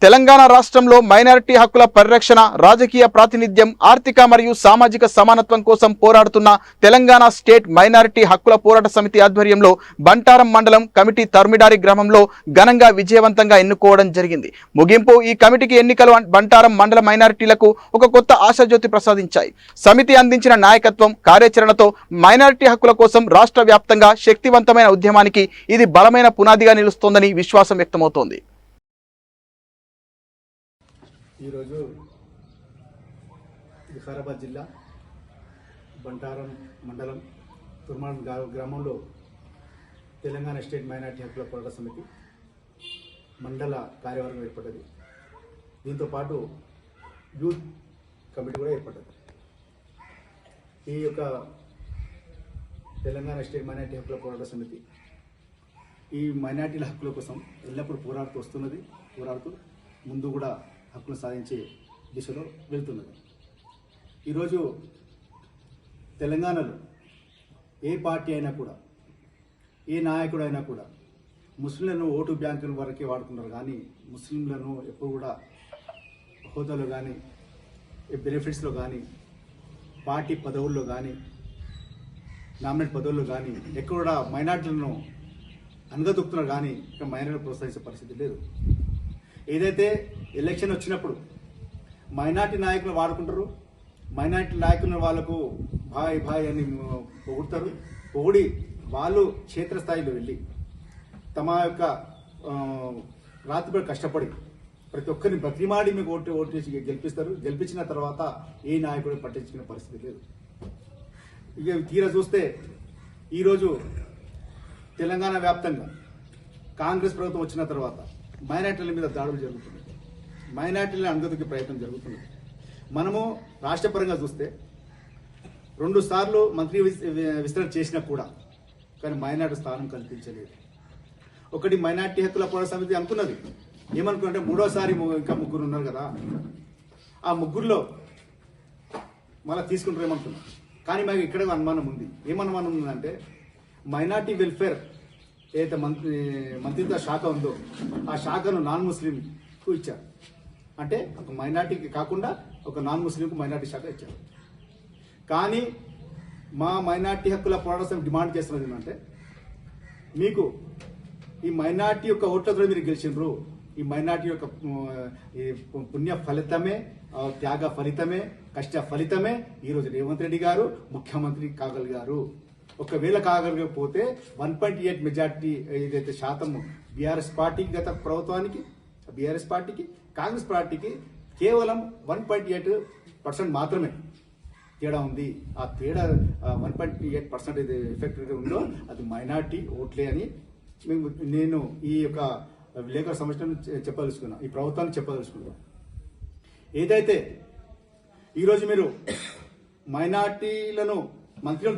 తెలంగాణ రాష్ట్రంలో మైనారిటీ హక్కుల పరిరక్షణ, రాజకీయ ప్రాతినిధ్యం, ఆర్థిక మరియు సామాజిక సమానత్వం కోసం పోరాడుతున్న తెలంగాణ స్టేట్ మైనారిటీ హక్కుల పోరాట సమితి ఆధ్వర్యంలో బంటారం మండలం కమిటీ తర్మిడారి గ్రామంలో ఘనంగా విజయవంతంగా ఎన్నుకోవడం జరిగింది. ముగింపు ఈ కమిటీకి ఎన్నికలు బంటారం మండల మైనారిటీలకు ఒక కొత్త ఆశాజ్యోతి ప్రసాదించాయి. సమితి అందించిన నాయకత్వం, కార్యాచరణతో మైనారిటీ హక్కుల కోసం రాష్ట్ర వ్యాప్తంగా శక్తివంతమైన ఉద్యమానికి ఇది బలమైన పునాదిగా నిలుస్తోందని విశ్వాసం వ్యక్తమవుతోంది. ఈరోజు వికారాబాద్ జిల్లా బంటారం మండలం తుర్మాన్ గ్రామంలో తెలంగాణ స్టేట్ మైనారిటీ హక్కుల పోరాట సమితి మండల కార్యవర్గం ఏర్పడ్డది. దీంతోపాటు యూత్ కమిటీ కూడా ఏర్పడ్డది. ఈ యొక్క తెలంగాణ స్టేట్ మైనారిటీ హక్కుల పోరాట సమితి ఈ మైనారిటీల హక్కుల కోసం ఎల్లప్పుడూ పోరాడుతూ ముందు కూడా హక్కులు సాధించే దిశలో వెళ్తున్నది. ఈరోజు తెలంగాణలో ఏ పార్టీ అయినా కూడా, ఏ నాయకుడు అయినా కూడా ముస్లింలను ఓటు బ్యాంకుల వరకే వాడుతున్నారు, కానీ ముస్లింలను ఎప్పుడు కూడా హోదాలో కానీ, బెనిఫిట్స్లో కానీ, పార్టీ పదవుల్లో కానీ, నామినేట్ పదవుల్లో కానీ ఎక్కడ కూడా మైనార్టీలను అనగదొక్కుతున్నారు, కానీ ఇక్కడ మైనార్టీలు ప్రోత్సహించే పరిస్థితి లేదు. ఏదైతే ఎలక్షన్ వచ్చినప్పుడు మైనార్టీ నాయకులు వాడుకుంటారు, మైనార్టీ నాయకులను వాళ్ళకు భాయ్ అని పొగిడి వాళ్ళు క్షేత్రస్థాయిలో వెళ్ళి తమ యొక్క రాత్రిపై కష్టపడి ప్రతి ఒక్కరిని ప్రతిమాడి మీకు ఓటేసి గెలిపిస్తారు. గెలిపించిన తర్వాత ఏ నాయకుడు పట్టించుకునే పరిస్థితి లేదు. ఇక తీరా చూస్తే ఈరోజు తెలంగాణ వ్యాప్తంగా కాంగ్రెస్ ప్రభుత్వం వచ్చిన తర్వాత మైనార్టీల మీద దాడులు జరుగుతున్నాయి, మైనార్టీలను అణగదొక్కే ప్రయత్నం జరుగుతుంది. మనము రాష్ట్రపరంగా చూస్తే 2 సార్లు మంత్రి విస్తరణ చేసినా కూడా కానీ మైనార్టీ స్థానం కల్పించలేదు. ఒకటి మైనార్టీ హక్కుల పోరాట సమితి అనుకున్నది, ఏమనుకున్నంటే 3వసారి ఇంకా 3 ఉన్నారు కదా, ఆ 3లో మళ్ళీ తీసుకుంటారు ఏమనుకున్నాం. కానీ మాకు ఇక్కడ అనుమానం ఉంది. ఏమనుమానం ఉందంటే మైనార్టీ వెల్ఫేర్ ఏదైతే మంత్రిత్వ శాఖ ఉందో ఆ శాఖను నాన్ ముస్లింకు ఇచ్చారు. అంటే ఒక మైనార్టీకి కాకుండా ఒక నాన్ ముస్లింకు మైనార్టీ శాఖ ఇచ్చారు. కానీ మా మైనార్టీ హక్కుల పోరాట సమితి డిమాండ్ చేస్తున్నది ఏంటంటే, మీకు ఈ మైనార్టీ యొక్క ఓట్లతో మీరు గెలిచినారు, ఈ మైనార్టీ యొక్క పుణ్య ఫలితమే, త్యాగ ఫలితమే, కష్ట ఫలితమే ఈరోజు రేవంత్ రెడ్డి గారు ముఖ్యమంత్రి కాగలిగారు. ఒకవేళ కాగలిగిపోతే 1.8 మెజార్టీ ఏదైతే శాతం బీఆర్ఎస్ పార్టీకి, గత ప్రభుత్వానికి బీఆర్ఎస్ పార్టీకి, కాంగ్రెస్ పార్టీకి కేవలం 1.8% మాత్రమే తేడా ఉంది. ఆ తేడా 1.8% ఏది ఎఫెక్ట్ ఉందో అది మైనార్టీ ఓట్లే అని నేను ఈ యొక్క విలేకరుల సమస్యను చెప్పదలుచుకున్నా, ఈ ప్రభుత్వాన్ని చెప్పదలుచుకున్నాను. ఏదైతే ఈరోజు మీరు మైనార్టీలను మంత్రులు